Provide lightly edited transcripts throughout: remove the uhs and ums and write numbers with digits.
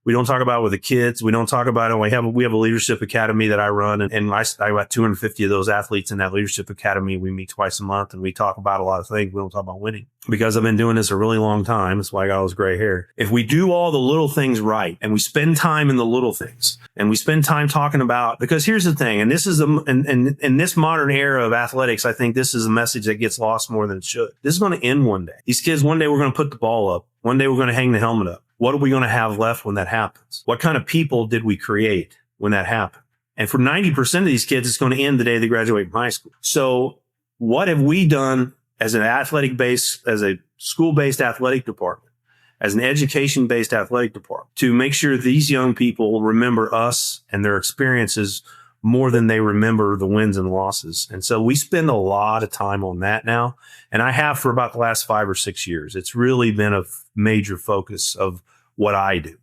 We don't talk about it with the kids. We don't talk about it. We have a leadership academy that I run, and I got 250 of those athletes in that leadership academy. We meet twice a month and we talk about a lot of things. We don't talk about winning because I've been doing this a really long time. That's why I got all this gray hair. If we do all the little things right and we spend time in the little things and we spend time talking about, because here's the thing, and this is in this modern era of athletics, I think this is a message that gets lost more than it should. This is going to end one day. These kids, one day we're going to put the ball up. One day we're going to hang the helmet up. What are we going to have left when that happens? What kind of people did we create when that happened? And for 90% of these kids, it's going to end the day they graduate from high school. So what have we done as an as a school-based athletic department, as an education-based athletic department, to make sure these young people remember us and their experiences more than they remember the wins and losses? And so we spend a lot of time on that now. And I have for about the last 5 or 6 years. It's really been a major focus of what I do.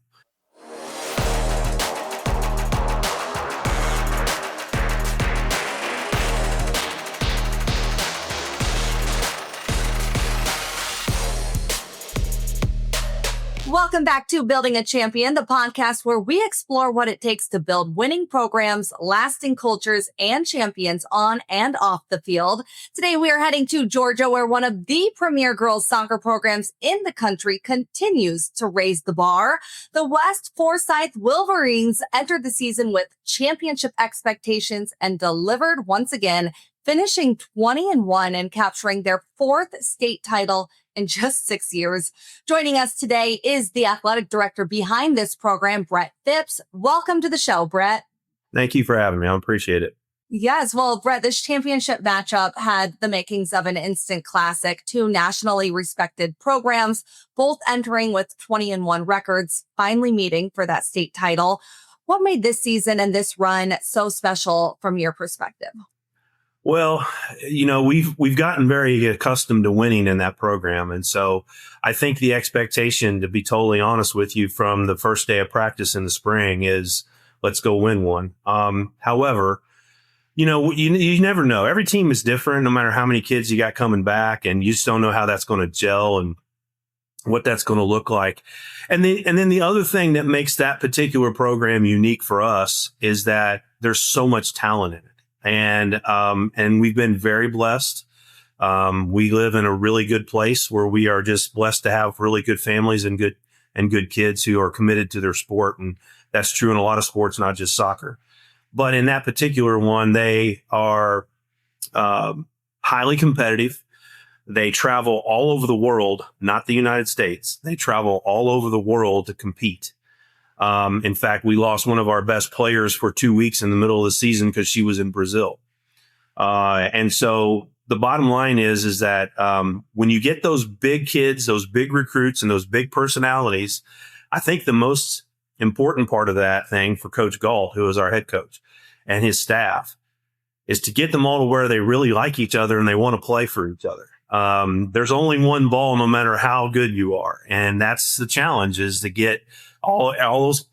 Welcome back to Building a Champion, the podcast where we explore what it takes to build winning programs, lasting cultures, and champions on and off the field. Today, we are heading to Georgia, where one of the premier girls soccer programs in the country continues to raise the bar. The West Forsyth Wolverines entered the season with championship expectations and delivered once again, finishing 20-1 and capturing their 4th state title in just 6 years. Joining us today is the athletic director behind this program, Brett Phipps. Welcome to the show, Brett. Thank you for having me. I appreciate it. Yes. Well, Brett, this championship matchup had the makings of an instant classic. 2 nationally respected programs, both entering with 20-1 records, finally meeting for that state title. What made this season and this run so special from your perspective? Well, we've gotten very accustomed to winning in that program. And so I think the expectation, to be totally honest with you, from the first day of practice in the spring is let's go win one. However, you never know. Every team is different, no matter how many kids you got coming back, and you just don't know how that's going to gel and what that's going to look like. And then the other thing that makes that particular program unique for us is that there's so much talent in it. And we've been very blessed. We live in a really good place where we are just blessed to have really good families and good kids who are committed to their sport. And that's true in a lot of sports, not just soccer. But in that particular one, they are highly competitive. They travel all over the world, not the United States. They travel all over the world to compete. In fact, we lost one of our best players for 2 weeks in the middle of the season because she was in Brazil. And so the bottom line is that when you get those big kids, those big recruits, and those big personalities, I think the most important part of that thing for Coach Galt, who is our head coach, and his staff, is to get them all to where they really like each other and they want to play for each other. There's only one ball, no matter how good you are. And that's the challenge, is to get all those,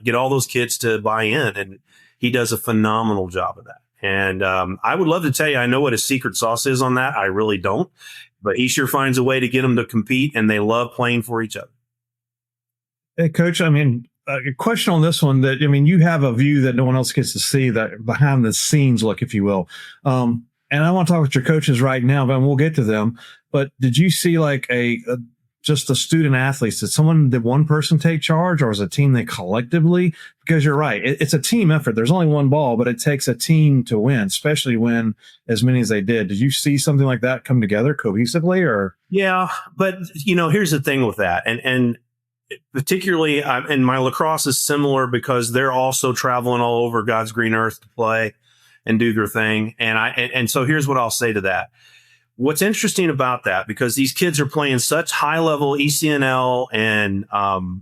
get all those kids to buy in. And he does a phenomenal job of that. And I would love to tell you I know what his secret sauce is on that. I really don't. But he sure finds a way to get them to compete, and they love playing for each other. Hey, Coach, a question on this one you have a view that no one else gets to see, that behind the scenes look, if you will. And I want to talk with your coaches right now, but we'll get to them. But did you see just the student athletes? Did one person take charge, or was it a team they collectively? Because you're right, it's a team effort. There's only one ball, but it takes a team to win, especially when as many as they did. Did you see something like that come together cohesively, or? Yeah, but here's the thing with that, and particularly, and my lacrosse is similar because they're also traveling all over God's green earth to play and do their thing. And so here's what I'll say to that. What's interesting about that, because these kids are playing such high level ECNL and,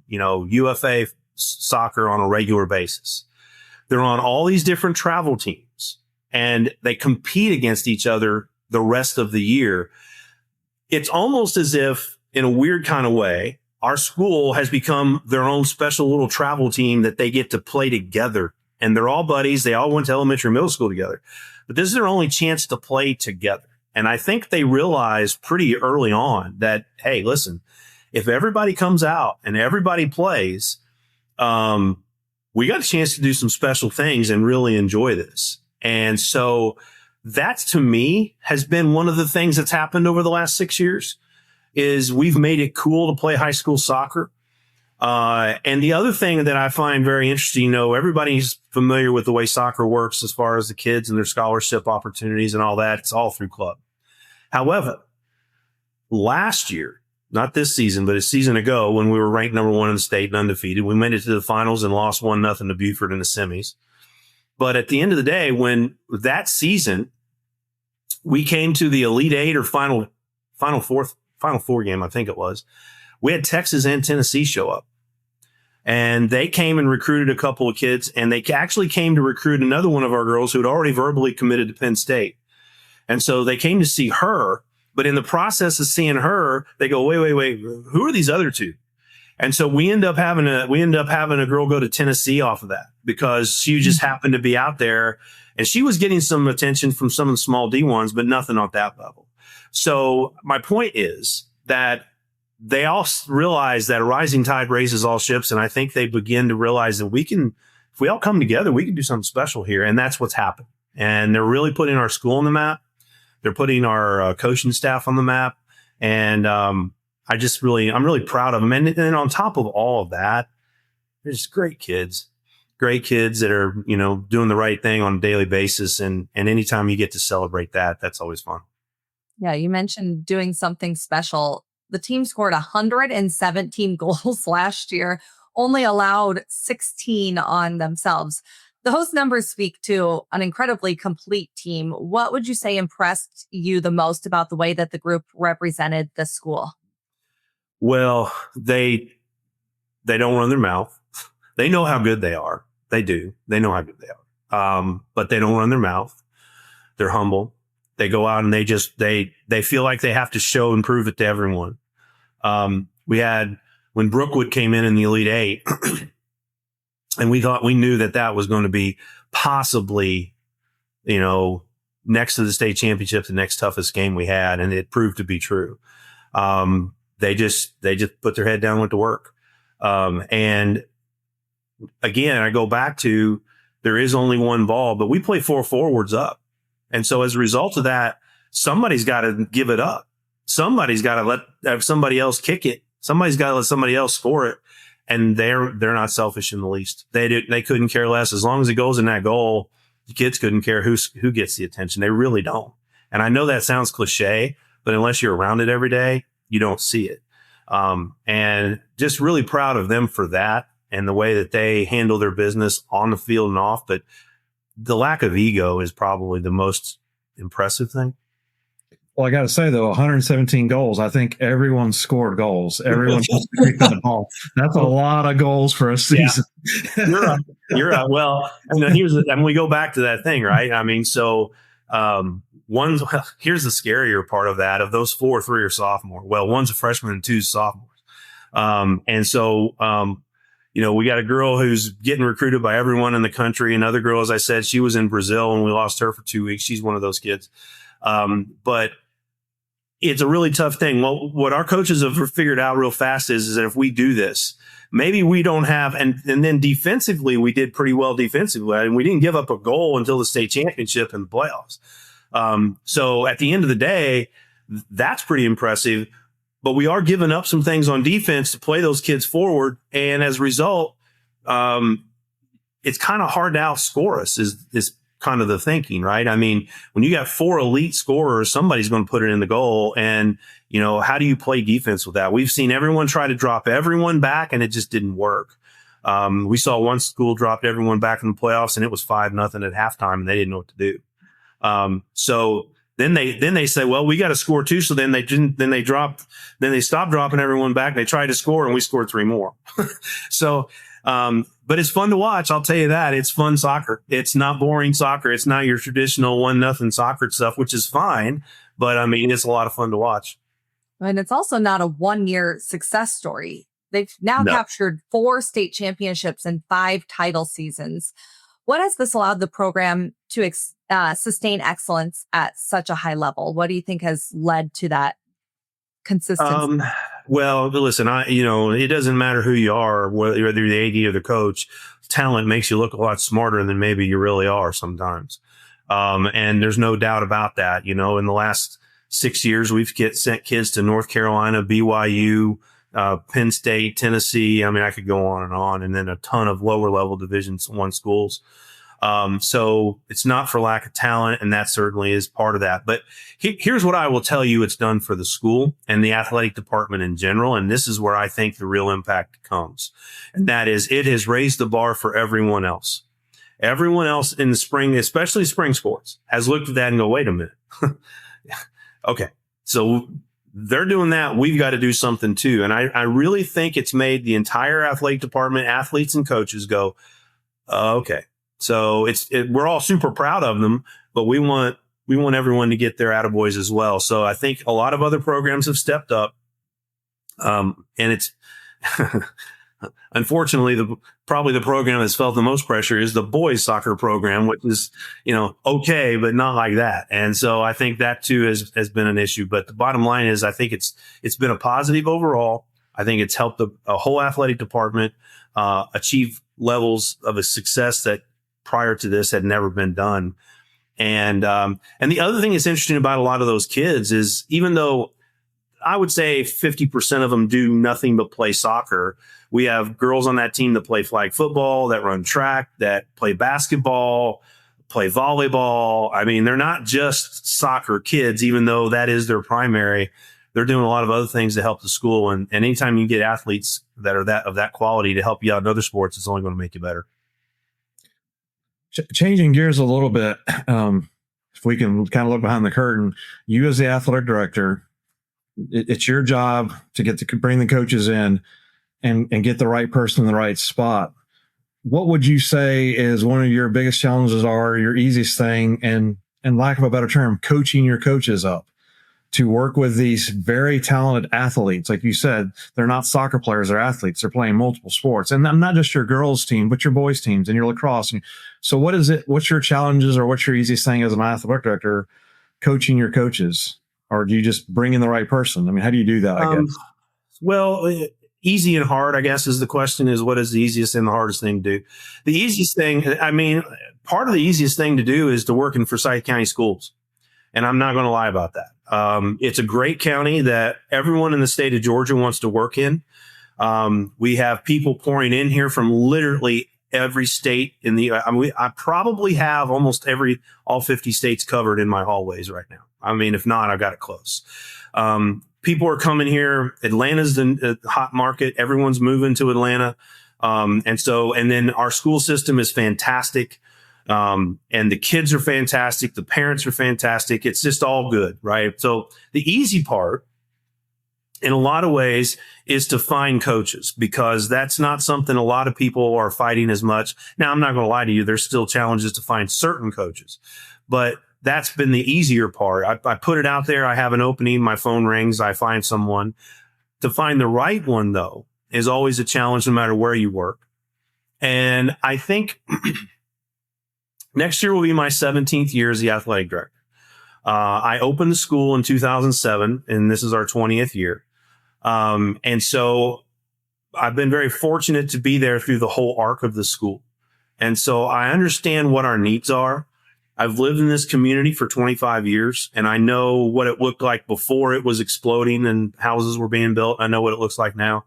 UFA soccer on a regular basis. They're on all these different travel teams and they compete against each other the rest of the year. It's almost as if, in a weird kind of way, our school has become their own special little travel team that they get to play together. And they're all buddies. They all went to elementary and middle school together. But this is their only chance to play together. And I think they realized pretty early on that, hey, listen, if everybody comes out and everybody plays, we got a chance to do some special things and really enjoy this. And so that, to me, has been one of the things that's happened over the last 6 years, is we've made it cool to play high school soccer. And the other thing that I find very interesting, everybody's familiar with the way soccer works as far as the kids and their scholarship opportunities and all that. It's all through club. However, last year, not this season, but a season ago, when we were ranked number 1 in the state and undefeated, we made it to the finals and lost 1-0 to Buford in the semis. But at the end of the day, when that season, we came to the Elite Eight or Final Four game, I think it was, we had Texas and Tennessee show up. And they came and recruited a couple of kids, and they actually came to recruit another one of our girls who had already verbally committed to Penn State. And so they came to see her, but in the process of seeing her, they go, wait, who are these other two? And so we end up having a girl go to Tennessee off of that, because she just happened to be out there, and she was getting some attention from some of the small D1s, but nothing on that level. So my point is that they all realize that a rising tide raises all ships. And I think they begin to realize that if we all come together, we can do something special here. And that's what's happened. And they're really putting our school on the map. They're putting our coaching staff on the map. And I'm really proud of them. And then on top of all of that, there's great kids that are, doing the right thing on a daily basis. And anytime you get to celebrate that, that's always fun. Yeah. You mentioned doing something special. The team scored 117 goals last year, only allowed 16 on themselves. Those numbers speak to an incredibly complete team. What would you say impressed you the most about the way that the group represented the school? Well, they don't run their mouth. They know how good they are. They do. They know how good they are. But they don't run their mouth. They're humble. They go out and they feel like they have to show and prove it to everyone. We had, when Brookwood came in the Elite Eight, and we knew that was going to be possibly, next to the state championship, the next toughest game we had. And it proved to be true. They just put their head down and went to work. And again, I go back to, there is only one ball, but we play 4 forwards up. And so as a result of that, somebody's got to give it up. Somebody's got to have somebody else kick it. Somebody's got to let somebody else score it. And they're not selfish in the least. They couldn't care less. As long as it goes in that goal, the kids couldn't care who gets the attention. They really don't. And I know that sounds cliche, but unless you're around it every day, you don't see it. And just really proud of them for that and the way that they handle their business on the field and off. But the lack of ego is probably the most impressive thing. Well, I got to say, though, 117 goals. I think everyone scored goals. Everyone picked the ball. That's a lot of goals for a season. Yeah. You're right. Well, and we go back to that thing, right? I mean, so here's the scarier part of that. Of those 4, 3 are sophomore. Well, one's a freshman and 2's sophomores. And so, we got a girl who's getting recruited by everyone in the country. Another girl, as I said, she was in Brazil and we lost her for 2 weeks. She's one of those kids. But it's a really tough thing. Well, what our coaches have figured out real fast is that if we do this, maybe we don't have, and then defensively, we did pretty well defensively, and we didn't give up a goal until the state championship and the playoffs. So at the end of the day, that's pretty impressive, but we are giving up some things on defense to play those kids forward. And as a result, it's kind of hard to outscore us is kind of the thinking, right? I mean, when you got 4 elite scorers, somebody's going to put it in the goal. And, how do you play defense with that? We've seen everyone try to drop everyone back and it just didn't work. We saw one school dropped everyone back in the playoffs and it was 5-0 at halftime and they didn't know what to do. So then they say, well, we got to score 2. So then they stopped dropping everyone back. They tried to score and we scored 3 more. So, but it's fun to watch. I'll tell you that. It's fun soccer. It's not boring soccer. It's not your traditional 1-0 soccer stuff, which is fine. But I mean, it's a lot of fun to watch. And it's also not a one-year success story. They've now captured 4 state championships and 5 title seasons. What has this allowed the program to sustain excellence at such a high level? What do you think has led to that consistency? Well, listen, it doesn't matter who you are, whether you're the AD or the coach. Talent makes you look a lot smarter than maybe you really are sometimes. And there's no doubt about that. In the last 6 years, we've sent kids to North Carolina, BYU, Penn State, Tennessee. I mean, I could go on, and then a ton of lower level Division I schools. So it's not for lack of talent, and that certainly is part of that. But here's what I will tell you it's done for the school and the athletic department in general, and this is where I think the real impact comes. And that is, it has raised the bar for everyone else. Everyone else in the spring, especially spring sports, has looked at that and go, wait a minute. Okay, so they're doing that. We've got to do something too. And I really think it's made the entire athletic department, athletes and coaches go, okay. So we're all super proud of them, but we want everyone to get their attaboys as well. So I think a lot of other programs have stepped up. And it's unfortunately probably the program that's felt the most pressure is the boys soccer program, which is, okay, but not like that. And so I think that too has been an issue. But the bottom line is I think it's been a positive overall. I think it's helped a whole athletic department achieve levels of a success that prior to this had never been done. And the other thing that's interesting about a lot of those kids is, even though I would say 50% of them do nothing but play soccer, we have girls on that team that play flag football, that run track, that play basketball, play volleyball. I mean, they're not just soccer kids, even though that is their primary. They're doing a lot of other things to help the school. And anytime you get athletes that are of that quality to help you out in other sports, it's only going to make you better. Changing gears a little bit, if we can kind of look behind the curtain, you as the athletic director, it's your job to bring the coaches in and get the right person in the right spot. What would you say is one of your biggest challenges, or your easiest thing, and lack of a better term, coaching your coaches up to work with these very talented athletes? Like you said, they're not soccer players, they're athletes. They're playing multiple sports, and not just your girls team, but your boys teams and your lacrosse. So what's your challenges, or what's your easiest thing as an athletic director coaching your coaches? Or do you just bring in the right person? I mean, how do you do that, I guess? Well, easy and hard, I guess, is the question, is what is the easiest and the hardest thing to do? The easiest thing, part of the easiest thing to do is to work in Forsyth County schools. And I'm not going to lie about that. It's a great county that everyone in the state of Georgia wants to work in. We have people pouring in here from literally every state I probably have almost all 50 states covered in my hallways right now. If not, I've got it close. People are coming here. Atlanta's the hot market. Everyone's moving to Atlanta. And then our school system is fantastic. And the kids are fantastic. The parents are fantastic. It's just all good, right? So the easy part, in a lot of ways, is to find coaches, because that's not something a lot of people are fighting as much. Now, I'm not going to lie to you. There's still challenges to find certain coaches, but that's been the easier part. I put it out there. I have an opening. My phone rings. I find someone. To find the right one, though, is always a challenge no matter where you work. And I think next year will be my 17th year as the athletic director. I opened the school in 2007, and this is our 20th year. And so I've been very fortunate to be there through the whole arc of the school. And so I understand what our needs are. I've lived in this community for 25 years, and I know what it looked like before it was exploding and houses were being built. I know what it looks like now.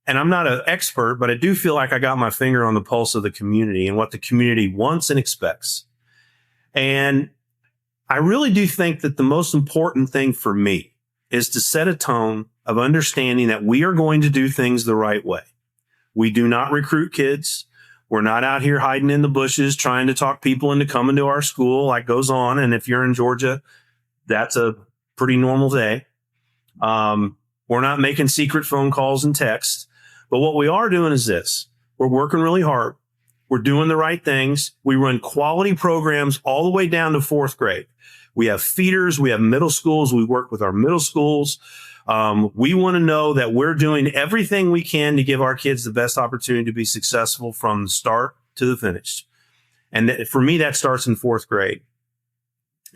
And I'm not an expert, but I do feel like I got my finger on the pulse of the community and what the community wants and expects. And I really do think that the most important thing for me is to set a tone of understanding that we are going to do things the right way. We do not recruit kids. We're not out here hiding in the bushes trying to talk people into coming to our school, like goes on. And if you're in Georgia, that's a pretty normal day. We're not making secret phone calls and texts. But what we are doing is this. We're working really hard. We're doing the right things. We run quality programs all the way down to fourth grade. We have feeders. We have middle schools. We work with our middle schools. We want to know that we're doing everything we can to give our kids the best opportunity to be successful from the start to the finish. And for me, that starts in fourth grade.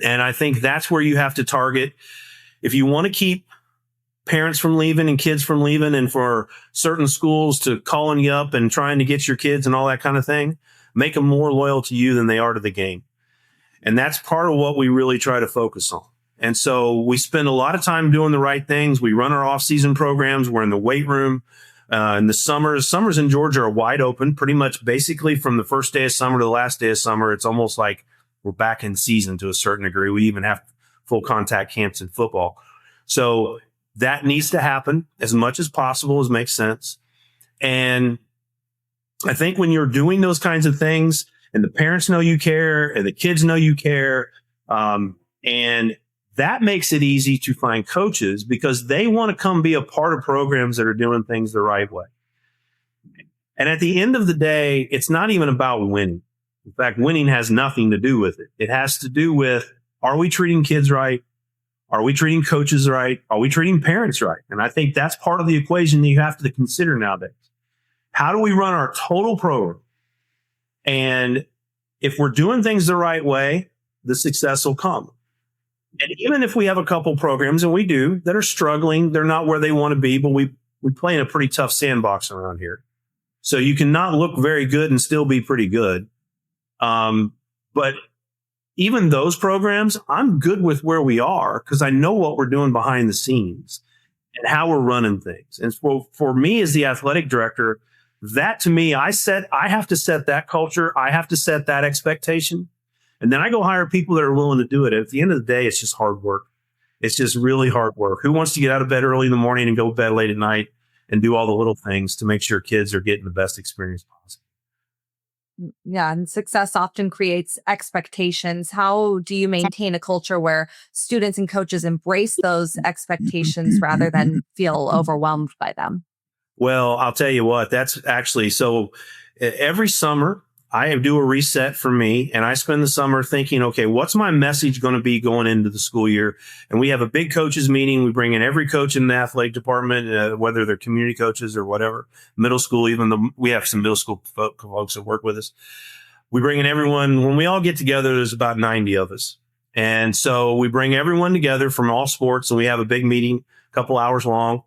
And I think that's where you have to target. If you want to keep parents from leaving and kids from leaving, and for certain schools to calling you up and trying to get your kids and all that kind of thing, make them more loyal to you than they are to the game. And that's part of what we really try to focus on. And so we spend a lot of time doing the right things. We run our off-season programs. We're in the weight room. In the summers in Georgia are wide open, pretty much basically from the first day of summer to the last day of summer. It's almost like we're back in season to a certain degree. We even have full contact camps in football. So that needs to happen as much as possible, as makes sense. And I think when you're doing those kinds of things and the parents know you care and the kids know you care, and that makes it easy to find coaches because they want to come be a part of programs that are doing things the right way. And at the end of the day, it's not even about winning. In fact, winning has nothing to do with it. It has to do with, are we treating kids right? Are we treating coaches right? Are we treating parents right? And I think that's part of the equation that you have to consider nowadays. How do we run our total program? And if we're doing things the right way, the success will come. And even if we have a couple programs, and we do, that are struggling, they're not where they want to be, but we play in a pretty tough sandbox around here. So you cannot look very good and still be pretty good. But even those programs, I'm good with where we are because I know what we're doing behind the scenes and how we're running things. And for me as the athletic director, that to me, I have to set that culture. I have to set that expectation. And then I go hire people that are willing to do it. At the end of the day, it's just hard work. It's just really hard work. Who wants to get out of bed early in the morning and go to bed late at night and do all the little things to make sure kids are getting the best experience possible? Yeah, and success often creates expectations. How do you maintain a culture where students and coaches embrace those expectations rather than feel overwhelmed by them? Well, I'll tell you what, that's actually, so every summer I do a reset for me, and I spend the summer thinking, okay, what's my message going to be going into the school year? And we have a big coaches meeting. We bring in every coach in the athletic department, whether they're community coaches or whatever, middle school, we have some middle school folks that work with us. We bring in everyone. When we all get together, there's about 90 of us. And so we bring everyone together from all sports, and we have a big meeting, a couple hours long,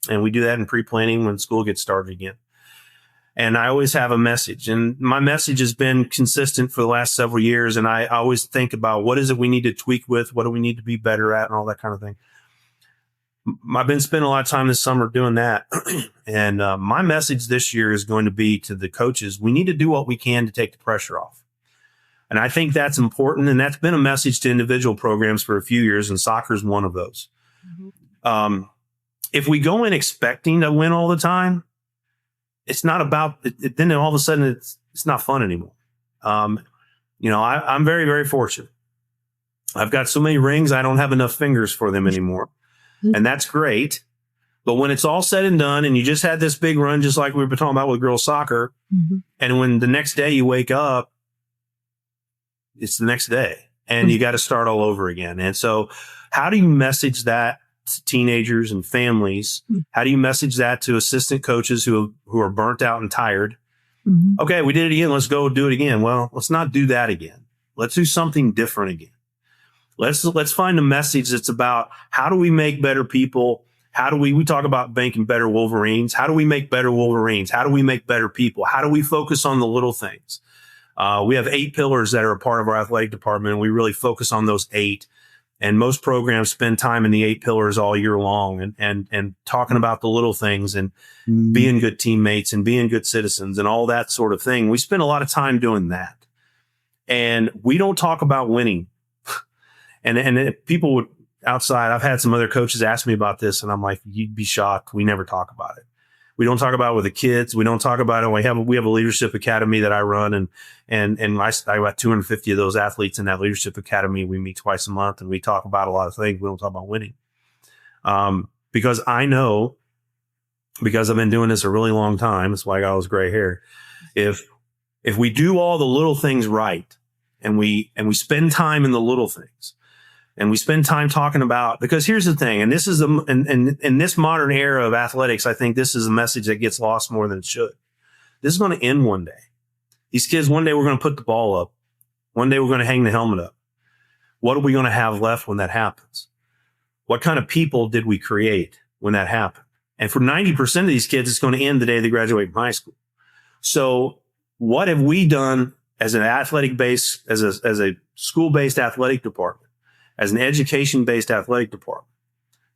and we do that in pre-planning when school gets started again. And I always have a message, and my message has been consistent for the last several years. And I always think about what is it we need to tweak with, what do we need to be better at, and all that kind of thing. I've been spending a lot of time this summer doing that. And my message this year is going to be to the coaches, we need to do what we can to take the pressure off. And I think that's important. And that's been a message to individual programs for a few years, and soccer is one of those. Mm-hmm. If we go in expecting to win all the time, it's not about it. Then all of a sudden it's not fun anymore. I'm very, very fortunate. I've got so many rings, I don't have enough fingers for them anymore. Mm-hmm. And that's great. But when it's all said and done, and you just had this big run, just like we were talking about with girls soccer, mm-hmm. and when the next day you wake up, it's the next day, and mm-hmm. you got to start all over again. And so how do you message that to teenagers and families? How do you message that to assistant coaches who are burnt out and tired? Mm-hmm. Okay, we did it again. Let's go do it again. Well, let's not do that again. Let's do something different again. Let's find a message that's about how do we make better people? How do we talk about making better Wolverines? How do we make better Wolverines? How do we make better people? How do we focus on the little things? We have 8 pillars that are a part of our athletic department, and we really focus on those 8. And most programs spend time in the 8 pillars all year long and talking about the little things and being good teammates and being good citizens and all that sort of thing. We spend a lot of time doing that. And we don't talk about winning. And people would outside, I've had some other coaches ask me about this, and I'm like, you'd be shocked. We never talk about it. We don't talk about it with the kids. We don't talk about it. We have a leadership academy that I run, and I got 250 of those athletes in that leadership academy. We meet twice a month, and we talk about a lot of things. We don't talk about winning, because I know, because I've been doing this a really long time. That's why I got all this gray hair. If we do all the little things right, and we spend time in the little things, and we spend time talking about, because here's the thing, and this is in this modern era of athletics, I think this is a message that gets lost more than it should. This is going to end one day. These kids, one day we're going to put the ball up. One day we're going to hang the helmet up. What are we going to have left when that happens? What kind of people did we create? when that happened. And for 90% of these kids, it's going to end the day they graduate from high school. So what have we done as an athletic base, as a school-based athletic department, as an education-based athletic department,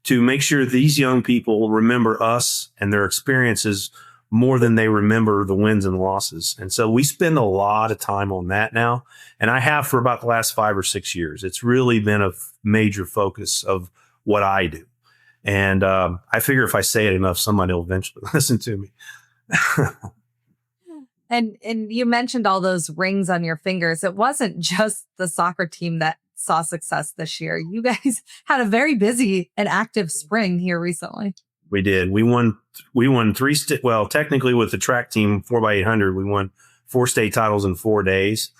to make sure these young people remember us and their experiences more than they remember the wins and losses? And so we spend a lot of time on that now. And I have for about the last 5 or 6 years. It's really been a major focus of what I do. And I figure if I say it enough, somebody will eventually listen to me. And you mentioned all those rings on your fingers. It wasn't just the soccer team that saw success this year. You guys had a very busy and active spring here recently. We did. We won three. Well, technically with the track team 4x800, we won 4 state titles in 4 days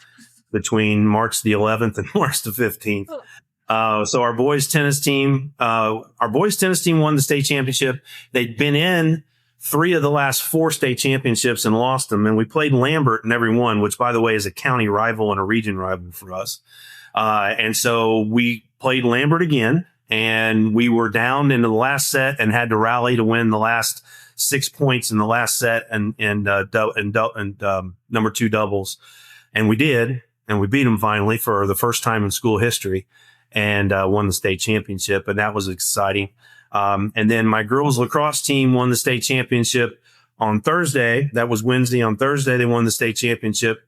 between March the 11th and March the 15th. So our boys tennis team won the state championship. They'd been in 3 of the last 4 state championships and lost them. And we played Lambert in every one, which, by the way, is a county rival and a region rival for us. And so we played Lambert again, and we were down in the last set and had to rally to win the last 6 points in the last set and number 2 doubles. And we did, and we beat them finally for the first time in school history, and won the state championship. And that was exciting. And then my girls lacrosse team won the state championship on Thursday. That was Wednesday. On Thursday, they won the state championship,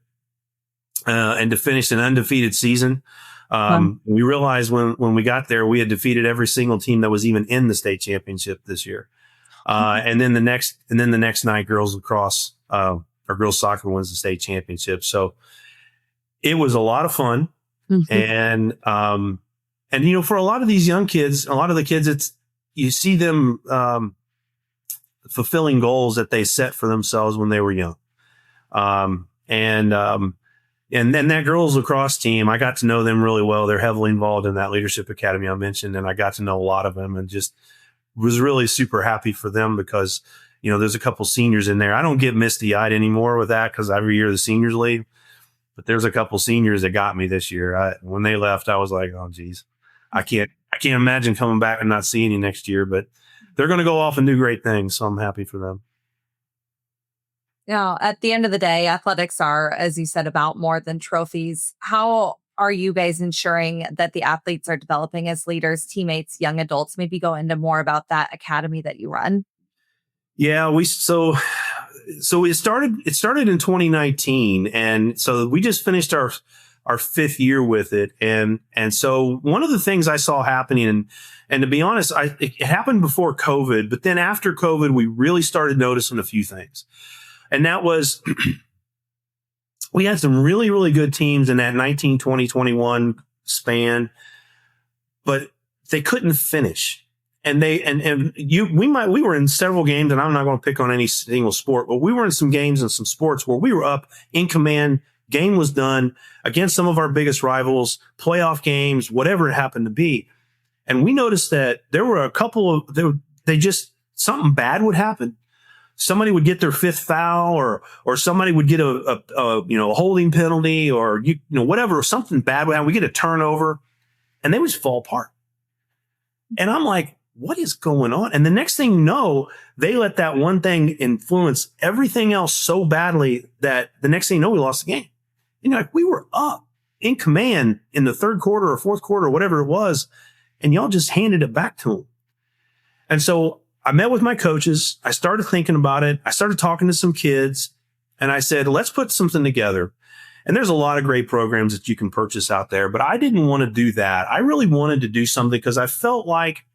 and to finish an undefeated season. We realized when we got there, we had defeated every single team that was even in the state championship this year. And then the next night, girls lacrosse, or girls soccer wins the state championship. So it was a lot of fun. Mm-hmm. And, you know, for a lot of these young kids, a lot of the kids, you see them, fulfilling goals that they set for themselves when they were young. And then that girls lacrosse team, I got to know them really well. They're heavily involved in that leadership academy I mentioned, and I got to know a lot of them and just was really super happy for them because, you know, there's a couple seniors in there. I don't get misty eyed anymore with that because every year the seniors leave, but there's a couple seniors that got me this year. When they left, I was like, oh geez, I can't imagine coming back and not seeing you next year, but they're going to go off and do great things. So I'm happy for them. Now, at the end of the day, athletics are, as you said, about more than trophies. How are you guys ensuring that the athletes are developing as leaders, teammates, young adults? Maybe go into more about that academy that you run. Yeah, so it started in 2019, and so we just finished our 5th year with it, and so one of the things I saw happening, and to be honest, it happened before COVID, but then after COVID, we really started noticing a few things. And that was, we had some really, really good teams in that 19, 20, 21 span, but they couldn't finish. And we were in several games, and I'm not going to pick on any single sport, but we were in some games and some sports where we were up in command. Game was done against some of our biggest rivals, playoff games, whatever it happened to be. And we noticed that there were a couple of, something bad would happen. Somebody would get their 5th foul, or somebody would get a holding penalty, or whatever, something bad would happen. We get a turnover, and they would just fall apart. And I'm like, what is going on? And the next thing you know, they let that one thing influence everything else so badly that the next thing you know, we lost the game. And you're like, we were up in command in the 3rd quarter or 4th quarter, or whatever it was, and y'all just handed it back to them. And so I met with my coaches. I started thinking about it. I started talking to some kids, and I said, let's put something together. And there's a lot of great programs that you can purchase out there, but I didn't want to do that. I really wanted to do something because I felt like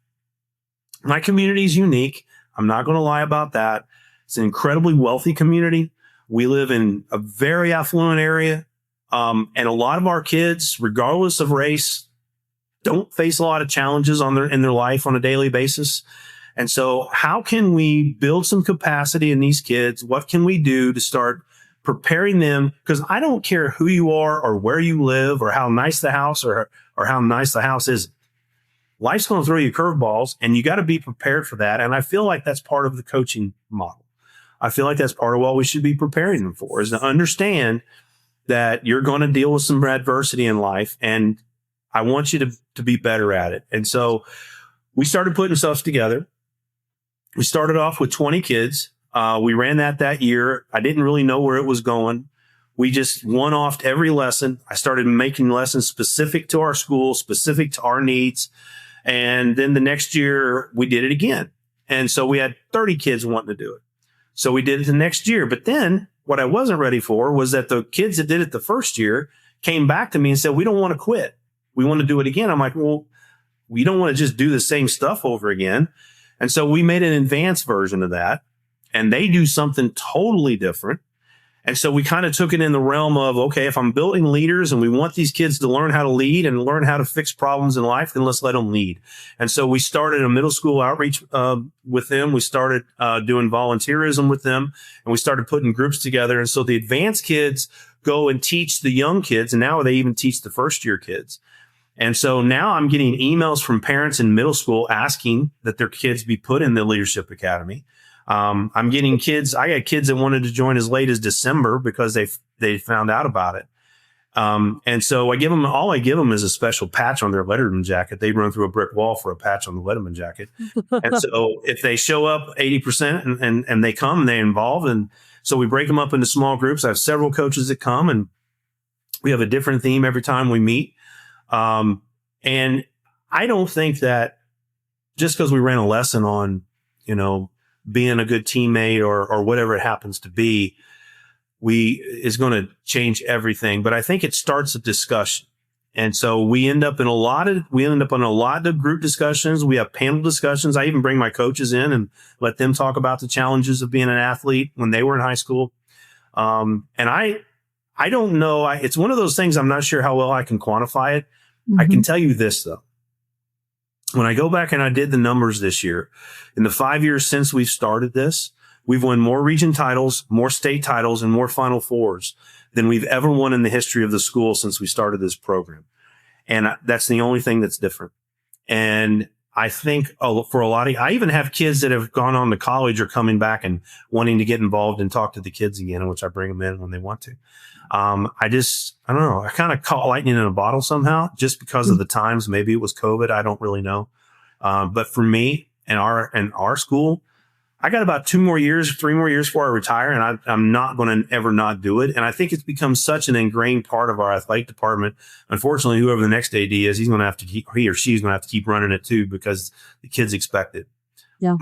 my community is unique. I'm not going to lie about that. It's an incredibly wealthy community. We live in a very affluent area. And a lot of our kids, regardless of race, don't face a lot of challenges in their life on a daily basis. And so how can we build some capacity in these kids? What can we do to start preparing them? Because I don't care who you are or where you live or how nice the house or how nice the house is. Life's going to throw you curveballs, and you got to be prepared for that. And I feel like that's part of the coaching model. I feel like that's part of what we should be preparing them for, is to understand that you're going to deal with some adversity in life, and I want you to be better at it. And so we started putting stuff together. We started off with 20 kids. We ran that year. I didn't really know where it was going. We just one-offed every lesson. I started making lessons specific to our school, specific to our needs. And then the next year we did it again. And so we had 30 kids wanting to do it. So we did it the next year. But then what I wasn't ready for was that the kids that did it the first year came back to me and said, we don't want to quit. We want to do it again. I'm like, well, we don't want to just do the same stuff over again. And so we made an advanced version of that, and they do something totally different. And so we kind of took it in the realm of, okay, if I'm building leaders and we want these kids to learn how to lead and learn how to fix problems in life, then let's let them lead. And so we started a middle school outreach with them. We started doing volunteerism with them, and we started putting groups together. And so the advanced kids go and teach the young kids, and now they even teach the first year kids. And so now I'm getting emails from parents in middle school asking that their kids be put in the Leadership Academy. I'm getting kids. I got kids that wanted to join as late as December because they found out about it. And so all I give them is a special patch on their Letterman jacket. They run through a brick wall for a patch on the Letterman jacket. And so if they show up 80% and they come and they involve, and so we break them up into small groups. I have several coaches that come, and we have a different theme every time we meet. And I don't think that just because we ran a lesson on, being a good teammate or whatever it happens to be, is going to change everything. But I think it starts a discussion. And so we end up in a lot of group discussions. We have panel discussions. I even bring my coaches in and let them talk about the challenges of being an athlete when they were in high school. And I don't know. It's one of those things I'm not sure how well I can quantify it. Mm-hmm. I can tell you this, though. When I go back and I did the numbers this year, in the 5 years since we've started this, we've won more region titles, more state titles, and more Final Fours than we've ever won in the history of the school since we started this program. And that's the only thing that's different. And I think for a lot of, I even have kids that have gone on to college or coming back and wanting to get involved and talk to the kids again, which I bring them in when they want to. I don't know. I kind of caught lightning in a bottle somehow just because of the times. Maybe it was COVID. I don't really know. But for me and our school, I got about 3 more years before I retire, and I'm not going to ever not do it. And I think it's become such an ingrained part of our athletic department. Unfortunately, whoever the next AD is, he or she's going to have to keep running it too, because the kids expect it. Yeah.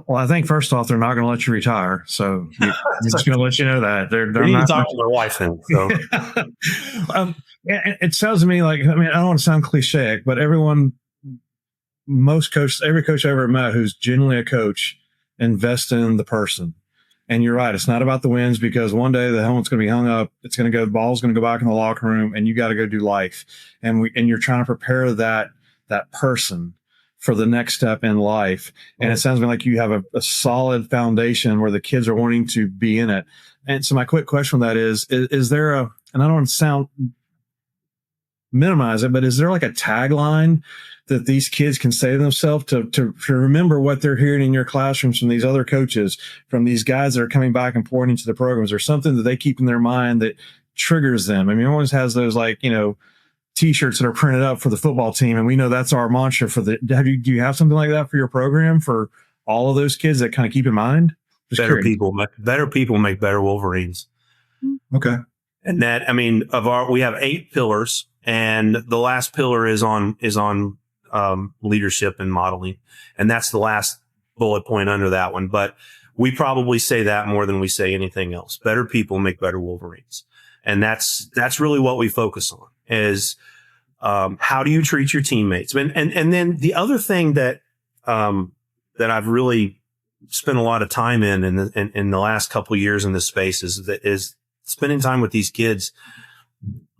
Well, I think first off, they're not going to let you retire. So I'm just going to let you know that they're need not to talk to my wife then. So. It sounds to me like, I don't want to sound cliche, but every coach I ever met who's genuinely a coach invest in the person. And you're right. It's not about the wins, because one day the helmet's going to be hung up. The ball's going to go back in the locker room, and you got to go do life. And you're trying to prepare that person for the next step in life. And it sounds to me like you have a solid foundation where the kids are wanting to be in it. And so my quick question on that is there and I don't want to minimize it, but is there like a tagline that these kids can say to themselves to remember what they're hearing in your classrooms from these other coaches, from these guys that are coming back and pouring into the programs, or something that they keep in their mind that triggers them? I mean, everyone has those T-shirts that are printed up for the football team, and we know that's our mantra do you have something like that for your program for all of those kids that kind of keep in mind? Better people make better Wolverines. Okay. And that, we have 8 pillars, and the last pillar is on leadership and modeling. And that's the last bullet point under that one. But we probably say that more than we say anything else. Better people make better Wolverines. And that's really what we focus on is, how do you treat your teammates? And then the other thing that I've really spent a lot of time in the last couple of years in this space is spending time with these kids,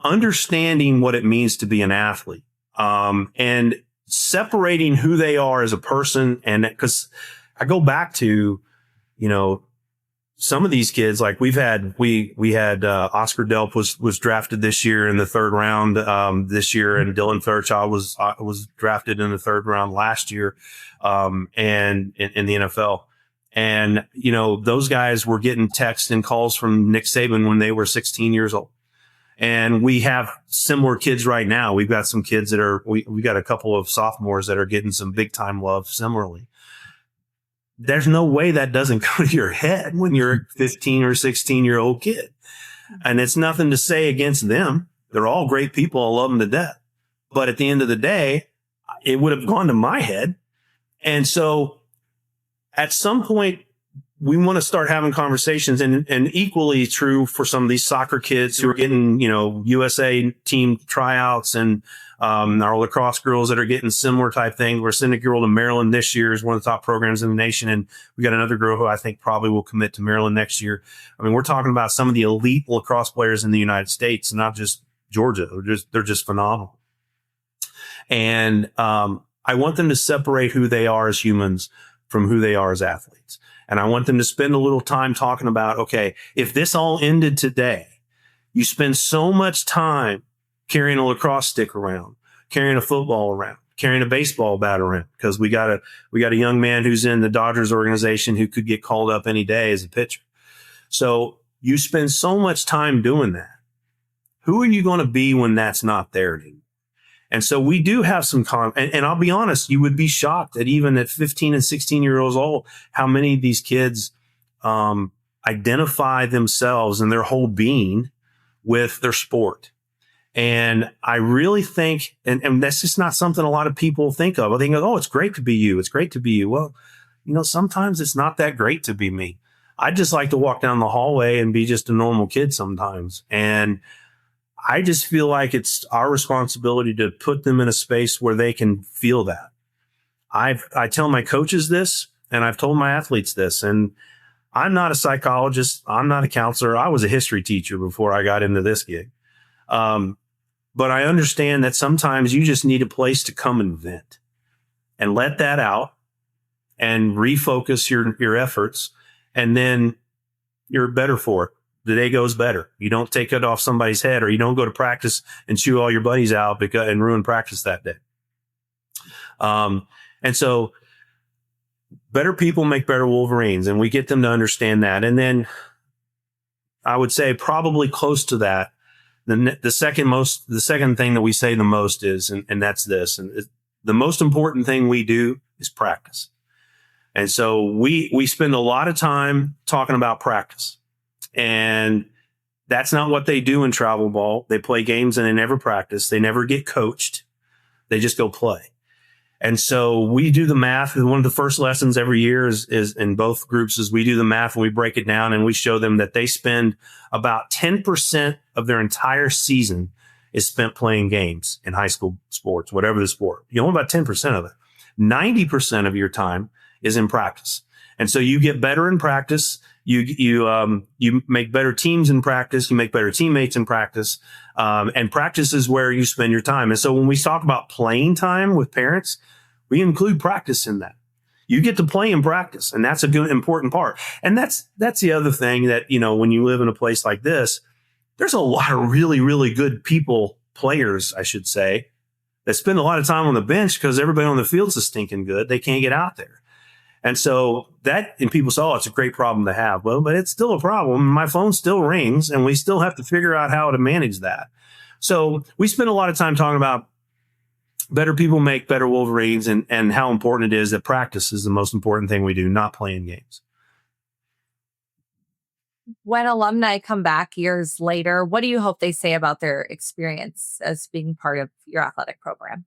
understanding what it means to be an athlete, and separating who they are as a person. And because I go back to, some of these kids, like we had Oscar Delp was drafted this year in the 3rd round, this year, and Dylan Fairchild was drafted in the 3rd round last year, and in the NFL. And, those guys were getting texts and calls from Nick Saban when they were 16 years old. And we have similar kids right now. We've got some kids that we got a couple of sophomores that are getting some big time love similarly. there's no way that doesn't go to your head when you're a 15 or 16-year-old kid. And it's nothing to say against them. They're all great people. I love them to death. But at the end of the day, it would have gone to my head. And so at some point, we want to start having conversations, and equally true for some of these soccer kids who are getting, USA team tryouts, and our lacrosse girls that are getting similar type things. We're sending a girl to Maryland this year, is one of the top programs in the nation. And we got another girl who I think probably will commit to Maryland next year. I mean, we're talking about some of the elite lacrosse players in the United States, not just Georgia. They're just phenomenal. And I want them to separate who they are as humans from who they are as athletes. And I want them to spend a little time talking about, okay, if this all ended today, you spend so much time carrying a lacrosse stick around, carrying a football around, carrying a baseball bat around, because we got a young man who's in the Dodgers organization who could get called up any day as a pitcher. So you spend so much time doing that. Who are you going to be when that's not there anymore? And so we do have some and I'll be honest, you would be shocked that even at 15 and 16 years old, how many of these kids identify themselves and their whole being with their sport. And I really think, and that's just not something a lot of people think of. I think, oh, it's great to be you. It's great to be you. Well, sometimes it's not that great to be me. I just like to walk down the hallway and be just a normal kid sometimes. And I just feel like it's our responsibility to put them in a space where they can feel that. I tell my coaches this, and I've told my athletes this, and I'm not a psychologist. I'm not a counselor. I was a history teacher before I got into this gig. But I understand that sometimes you just need a place to come and vent and let that out and refocus your efforts. And then you're better for it. The day goes better. You don't take it off somebody's head, or you don't go to practice and chew all your buddies out and ruin practice that day. And so better people make better Wolverines, and we get them to understand that. And then I would say probably close to that, the second thing that we say the most is, and that's this, and the most important thing we do is practice. And so we spend a lot of time talking about practice. And that's not what they do in travel ball. They play games and they never practice. They never get coached. They just go play. And so we do the math. And one of the first lessons every year is in both groups is we do the math and we break it down, and we show them that they spend about 10% of their entire season is spent playing games in high school sports, whatever the sport. About 10% of it. 90% of your time is in practice. And so you get better in practice. You make better teams in practice. You make better teammates in practice. And practice is where you spend your time. And so when we talk about playing time with parents, we include practice in that. You get to play in practice, and that's a good, important part. And that's the other thing that, when you live in a place like this, there's a lot of really, really good players, I should say, that spend a lot of time on the bench because everybody on the field's so stinking good. They can't get out there. And so and people say, oh, it's a great problem to have. Well, but it's still a problem. My phone still rings, and we still have to figure out how to manage that. So we spend a lot of time talking about better people make better Wolverines, and how important it is that practice is the most important thing we do, not playing games. When alumni come back years later, what do you hope they say about their experience as being part of your athletic program?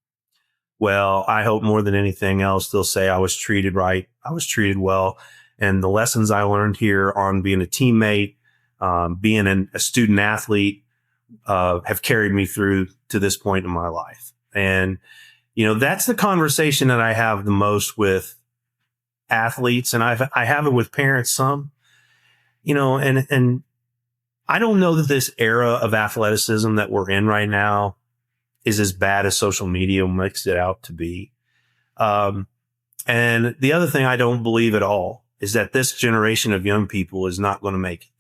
Well, I hope more than anything else, they'll say I was treated right. I was treated well. And the lessons I learned here on being a teammate, being a student athlete, have carried me through to this point in my life. And, that's the conversation that I have the most with athletes. And I have it with parents some, and I don't know that this era of athleticism that we're in right now is as bad as social media makes it out to be. And the other thing I don't believe at all is that this generation of young people is not going to make it.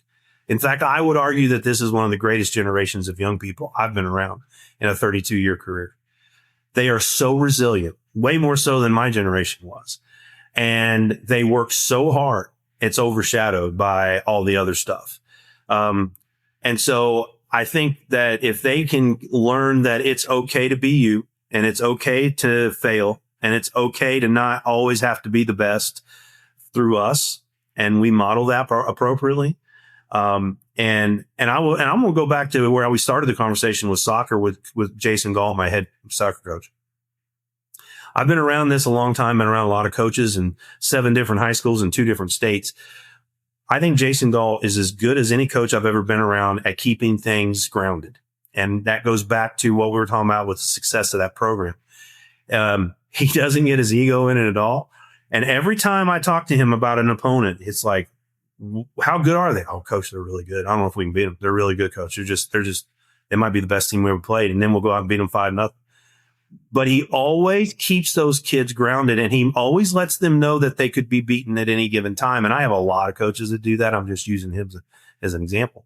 In fact, I would argue that this is one of the greatest generations of young people I've been around in a 32-year career. They are so resilient, way more so than my generation was. And they work so hard, it's overshadowed by all the other stuff. And so I think that if they can learn that it's okay to be you, and it's okay to fail, and it's okay to not always have to be the best, through us, and we model that appropriately. I'm going to go back to where we started the conversation with soccer with Jason Gall, my head soccer coach. I've been around this a long time, been around a lot of coaches in 7 different high schools in 2 different states. I think Jason Gall is as good as any coach I've ever been around at keeping things grounded. And that goes back to what we were talking about with the success of that program. He doesn't get his ego in it at all. And every time I talk to him about an opponent, it's like, how good are they? Oh, coach, they're really good. I don't know if we can beat them. They're really good, coach. They might be the best team we ever played. And then we'll go out and beat them 5-0. But he always keeps those kids grounded, and he always lets them know that they could be beaten at any given time. And I have a lot of coaches that do that. I'm just using him as an example.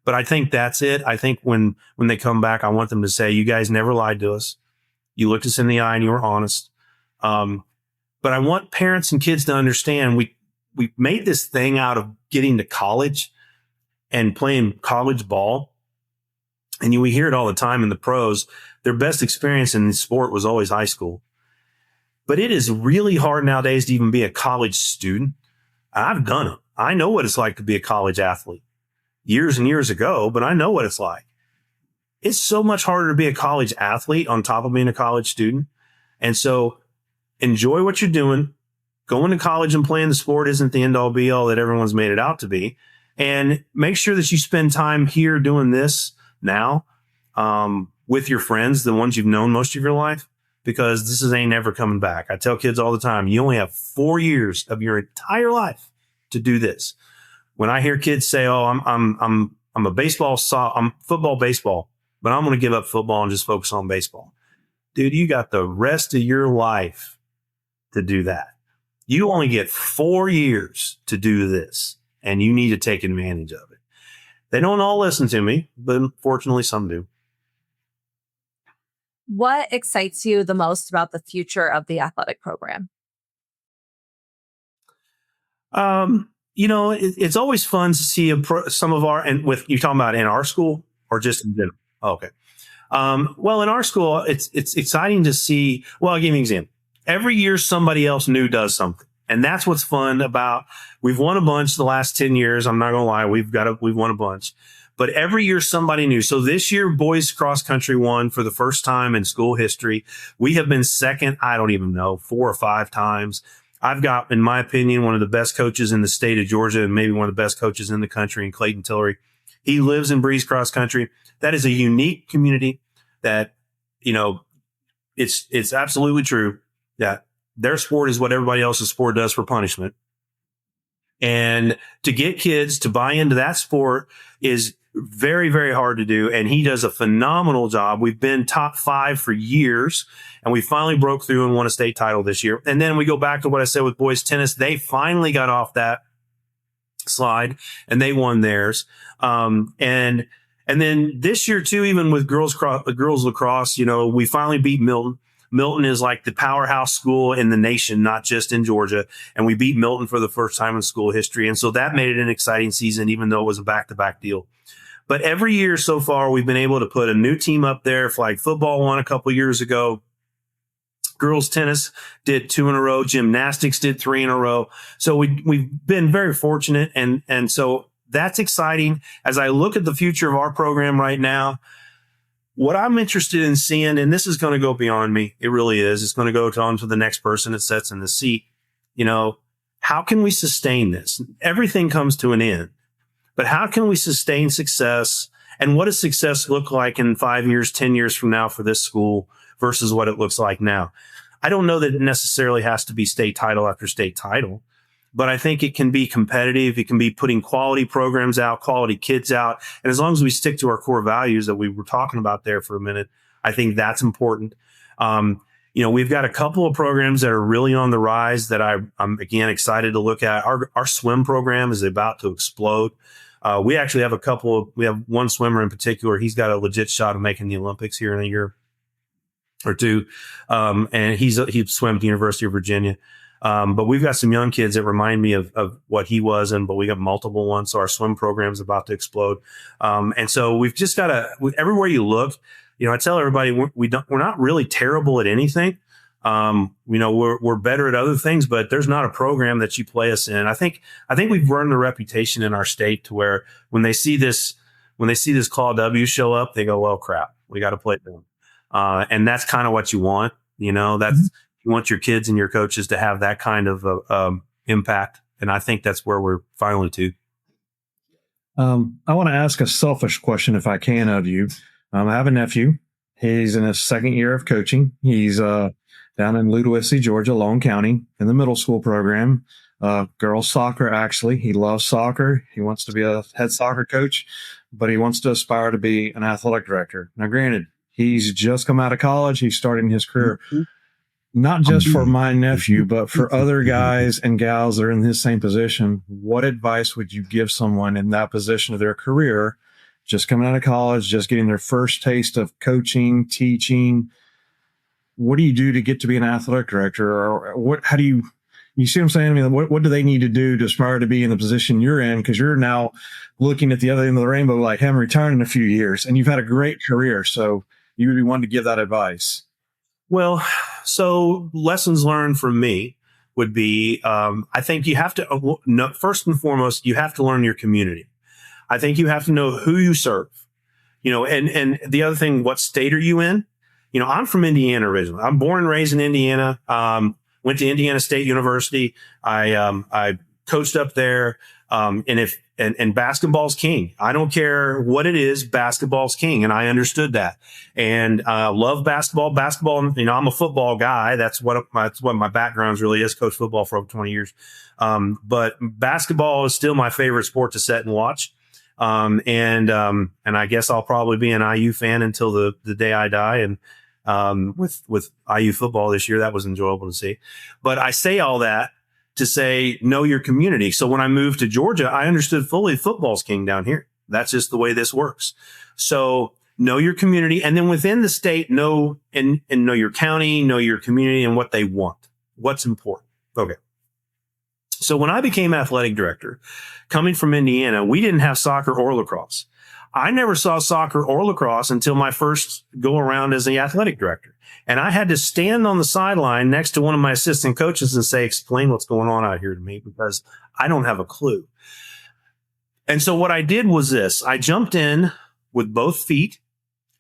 But I think that's it. I think when they come back, I want them to say, you guys never lied to us. You looked us in the eye and you were honest. But I want parents and kids to understand we made this thing out of getting to college and playing college ball. And we hear it all the time in the pros. Their best experience in the sport was always high school. But it is really hard nowadays to even be a college student. I've done it. I know what it's like to be a college athlete years and years ago, but I know what it's like. It's so much harder to be a college athlete on top of being a college student. And so enjoy what you're doing. Going to college and playing the sport isn't the end all be all that everyone's made it out to be. And make sure that you spend time here doing this now with your friends, the ones you've known most of your life, because this ain't never coming back. I tell kids all the time, you only have 4 years of your entire life to do this. When I hear kids say, "Oh, I'm football, baseball, but I'm going to give up football and just focus on baseball," dude, you got the rest of your life to do that. You only get 4 years to do this, and you need to take advantage of it. They don't all listen to me, but fortunately some do. What excites you the most about the future of the athletic program? It's always fun to see some of our, and with you talking about in our school or just in general? Oh, okay. Well, in our school, it's exciting to see. Well, I'll give you an example. Every year, somebody else new does something. And that's what's fun about, we've won a bunch the last 10 years. I'm not going to lie. We've won a bunch, but every year somebody new. So this year, boys cross country won for the first time in school history. We have been second, I don't even know, 4 or 5 times. I've got, in my opinion, one of the best coaches in the state of Georgia and maybe one of the best coaches in the country in Clayton Tillery. He lives and breathes cross country. That is a unique community that, it's absolutely true that their sport is what everybody else's sport does for punishment. And to get kids to buy into that sport is very, very hard to do. And he does a phenomenal job. We've been top 5 for years, and we finally broke through and won a state title this year. And then we go back to what I said with boys tennis. They finally got off that slide and they won theirs. And then this year too, even with girls lacrosse, we finally beat Milton. Milton is like the powerhouse school in the nation, not just in Georgia. And we beat Milton for the first time in school history. And so that made it an exciting season, even though it was a back-to-back deal. But every year so far, we've been able to put a new team up there. Flag football won a couple years ago. Girls tennis did 2 in a row. Gymnastics did 3 in a row. So we've been very fortunate. And so that's exciting. As I look at the future of our program right now, what I'm interested in seeing, and this is going to go beyond me, it really is. It's going to go on to the next person that sits in the seat. How can we sustain this? Everything comes to an end, but how can we sustain success? And what does success look like in 5 years, 10 years from now for this school versus what it looks like now? I don't know that it necessarily has to be state title after state title, but I think it can be competitive. It can be putting quality programs out, quality kids out. And as long as we stick to our core values that we were talking about there for a minute, I think that's important. We've got a couple of programs that are really on the rise that I'm again excited to look at. Our swim program is about to explode. We actually have we have one swimmer in particular. He's got a legit shot of making the Olympics here in a year or two. And he swam at the University of Virginia. But we've got some young kids that remind me of what he was, but we got multiple ones. So our swim program is about to explode. And so we've just got everywhere you look, I tell everybody we're not really terrible at anything. We're better at other things, but there's not a program that you play us in. I think we've earned a reputation in our state to where when they see this Claw W show up, they go, well, crap, we got to play them. And that's kind of what you want. You want your kids and your coaches to have that kind of impact. And I think that's where we're finally to. I want to ask a selfish question, if I can, of you. I have a nephew. He's in his second year of coaching. He's down in Ludwig, Georgia, Lone County, in the middle school program. Girls soccer, actually. He loves soccer. He wants to be a head soccer coach, but he wants to aspire to be an athletic director. Now, granted, he's just come out of college. He's starting his career. Not just for my nephew, but for other guys and gals that are in his same position. What advice would you give someone in that position of their career, just coming out of college, just getting their first taste of coaching, teaching? What do you do to get to be an athletic director? Or how do you see what I'm saying? I mean, what do they need to do to aspire to be in the position you're in? Because you're now looking at the other end of the rainbow, like having retired in a few years, and you've had a great career. So you would be one to give that advice. Well, so lessons learned from me would be, I think you have to, first and foremost, you have to learn your community. I think you have to know who you serve, and the other thing, what state are you in? I'm from Indiana originally. I'm born and raised in Indiana. Went to Indiana State University. I coached up there. And basketball's king. I don't care what it is. Basketball's king. And I understood that and, love basketball. I'm a football guy. That's what my background really is. Coached football for over 20 years. But basketball is still my favorite sport to sit and watch. And I guess I'll probably be an IU fan until the day I die. And, with IU football this year, that was enjoyable to see. But I say all that to say, know your community. So when I moved to Georgia, I understood fully football's king down here. That's just the way this works. So know your community. And then within the state, know your county, know your community and what they want, what's important. Okay. So when I became athletic director, coming from Indiana, we didn't have soccer or lacrosse. I never saw soccer or lacrosse until my first go around as the athletic director. And I had to stand on the sideline next to one of my assistant coaches and say, explain what's going on out here to me, because I don't have a clue. And so what I did was this. I jumped in with both feet,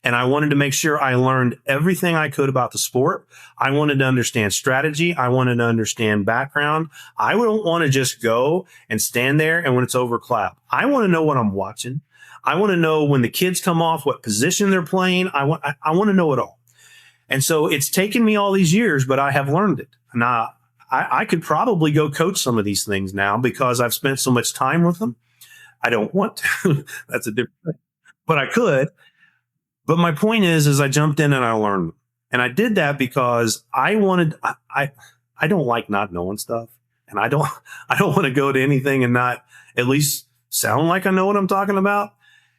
and I wanted to make sure I learned everything I could about the sport. I wanted to understand strategy. I wanted to understand background. I don't want to just go and stand there and when it's over, clap. I want to know what I'm watching. I want to know when the kids come off, what position they're playing. I want to know it all. And so it's taken me all these years, but I have learned it. Now, I could probably go coach some of these things now because I've spent so much time with them. I don't want to. That's a different thing. But I could. But my point is I jumped in and I learned. And I did that because I don't like not knowing stuff. And I don't want to go to anything and not at least sound like I know what I'm talking about.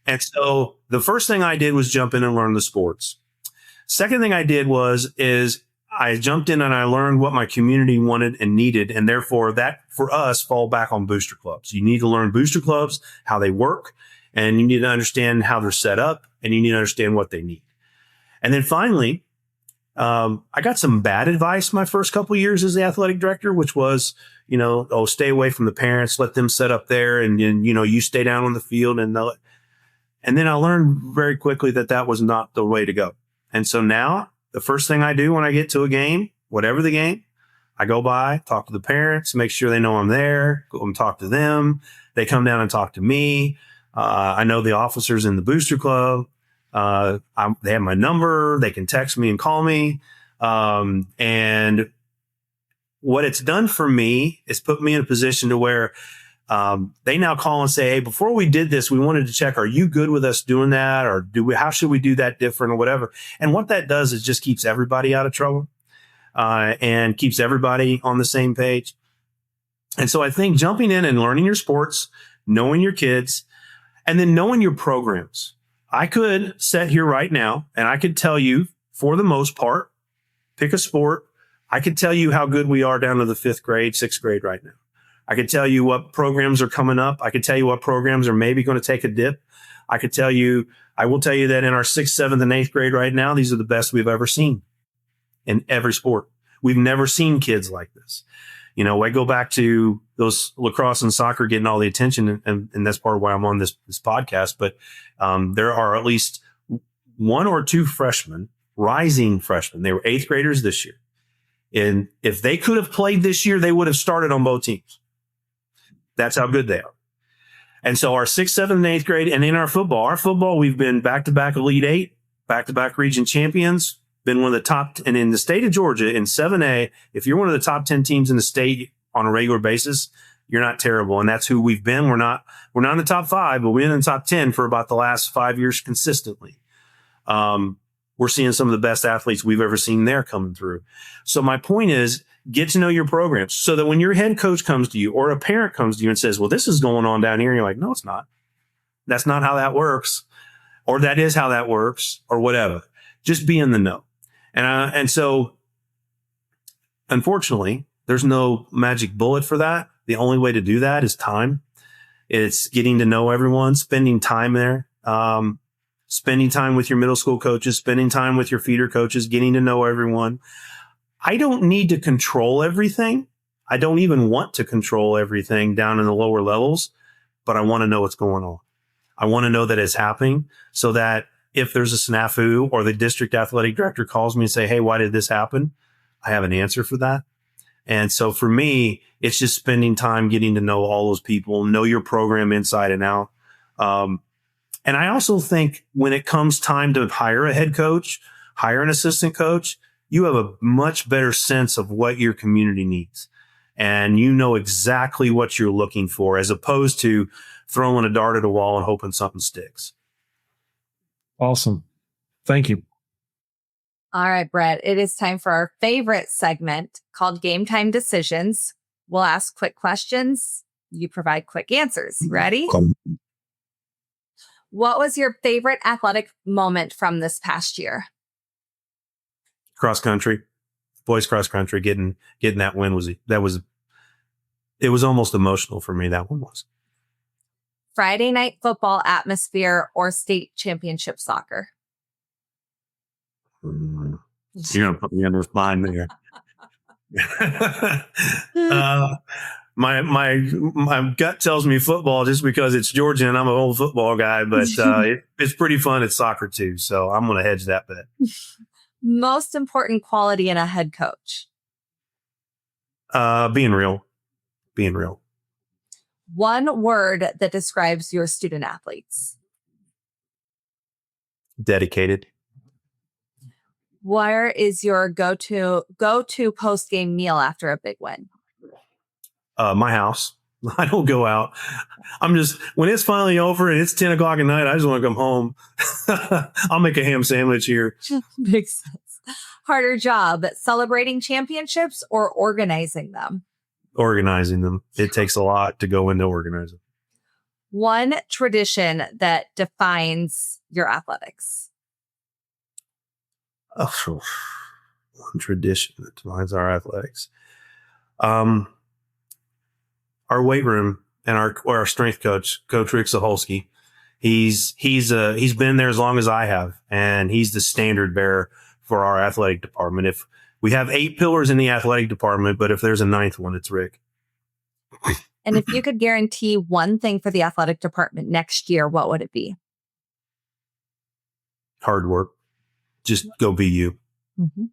And so the first thing I did was jump in and learn the sports. Second thing I did is I jumped in and I learned what my community wanted and needed. And therefore that for us fall back on booster clubs. You need to learn booster clubs, how they work, and you need to understand how they're set up, and you need to understand what they need. And then finally, I got some bad advice my first couple of years as the athletic director, which was, stay away from the parents, let them set up there, and you stay down on the field. And then I learned very quickly that was not the way to go. And so now the first thing I do when I get to a game, whatever the game, I go by, talk to the parents, make sure they know I'm there, go and talk to them. They come down and talk to me. I know the officers in the booster club. They have my number. They can text me and call me. And what it's done for me is put me in a position to where they now call and say, hey, before we did this, we wanted to check, are you good with us doing that? Or how should we do that different or whatever? And what that does is just keeps everybody out of trouble, and keeps everybody on the same page. And so I think jumping in and learning your sports, knowing your kids, and then knowing your programs. I could sit here right now and I could tell you, for the most part, pick a sport. I could tell you how good we are down to the 5th grade, 6th grade right now. I could tell you what programs are coming up. I could tell you what programs are maybe going to take a dip. I will tell you that in our 6th, 7th, and 8th grade right now, these are the best we've ever seen in every sport. We've never seen kids like this. You know, I go back to those lacrosse and soccer getting all the attention, and that's part of why I'm on this podcast. But there are at least one or two freshmen, rising freshmen. They were 8th graders this year. And if they could have played this year, they would have started on both teams. That's how good they are. And so our 6th, 7th, and 8th grade, and in our football, we've been back-to-back Elite 8, back-to-back region champions, been one of the top, and in the state of Georgia, in 7A, if you're one of the top 10 teams in the state on a regular basis, you're not terrible. And that's who we've been. We're not in the top 5, but we're in the top 10 for about the last 5 years consistently. We're seeing some of the best athletes we've ever seen there coming through. So my point is, get to know your programs so that when your head coach comes to you or a parent comes to you and says, well, this is going on down here, and you're like, no, it's not. That's not how that works. Or that is how that works, or whatever. Just be in the know. And so, unfortunately, there's no magic bullet for that. The only way to do that is time. It's getting to know everyone, spending time there, spending time with your middle school coaches, spending time with your feeder coaches, getting to know everyone. I don't need to control everything. I don't even want to control everything down in the lower levels, but I want to know what's going on. I want to know that it's happening so that if there's a snafu or the district athletic director calls me and say, hey, why did this happen? I have an answer for that. And so for me, it's just spending time getting to know all those people, know your program inside and out. And I also think when it comes time to hire a head coach, hire an assistant coach, you have a much better sense of what your community needs. And you know exactly what you're looking for, as opposed to throwing a dart at a wall and hoping something sticks. Awesome. Thank you. All right, Brett, it is time for our favorite segment called Game Time Decisions. We'll ask quick questions. You provide quick answers. Ready? What was your favorite athletic moment from this past year? Cross country, boys cross country, getting that win it was almost emotional for me. That one was. Friday night football atmosphere or state championship soccer? You're gonna put me under spine there. My gut tells me football just because it's Georgia and I'm an old football guy, but it's pretty fun at soccer too. So I'm gonna hedge that bet. Most important quality in a head coach? Being real. One word that describes your student athletes? Dedicated. Where is your go-to post-game meal after a big win? My house. I don't go out. When it's finally over and it's 10 o'clock at night, I just want to come home. I'll make a ham sandwich here. Makes sense. Harder job, celebrating championships or organizing them? Organizing them. It takes a lot to go into organizing. One tradition that defines your athletics? Oh, one tradition that defines our athletics. Our weight room and our strength coach, Coach Rick Zaholski, he's been there as long as I have, and he's the standard bearer for our athletic department. If we have 8 pillars in the athletic department, but if there's a 9th one, it's Rick. And if you could guarantee one thing for the athletic department next year, what would it be? Hard work. Just go be you. Mm-hmm.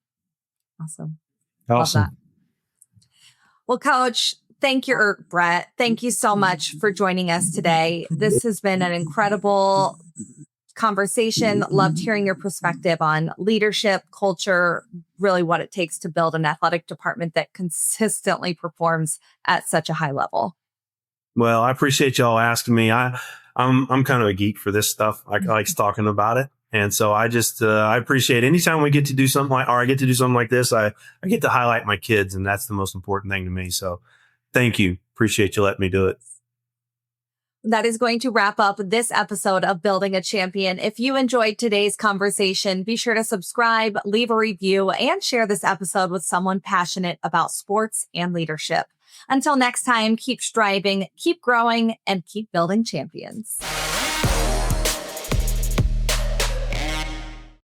Awesome. Awesome. Love that. Well, Coach, Brett, thank you so much for joining us today. This has been an incredible conversation. Loved hearing your perspective on leadership, culture, really what it takes to build an athletic department that consistently performs at such a high level. Well, I appreciate y'all asking me. I'm kind of a geek for this stuff. I like talking about it. And so I just, I appreciate anytime we get to do something I get to do something like this, I get to highlight my kids, and that's the most important thing to me. So thank you. Appreciate you letting me do it. That is going to wrap up this episode of Building a Champion. If you enjoyed today's conversation, be sure to subscribe, leave a review, and share this episode with someone passionate about sports and leadership. Until next time, keep striving, keep growing, and keep building champions.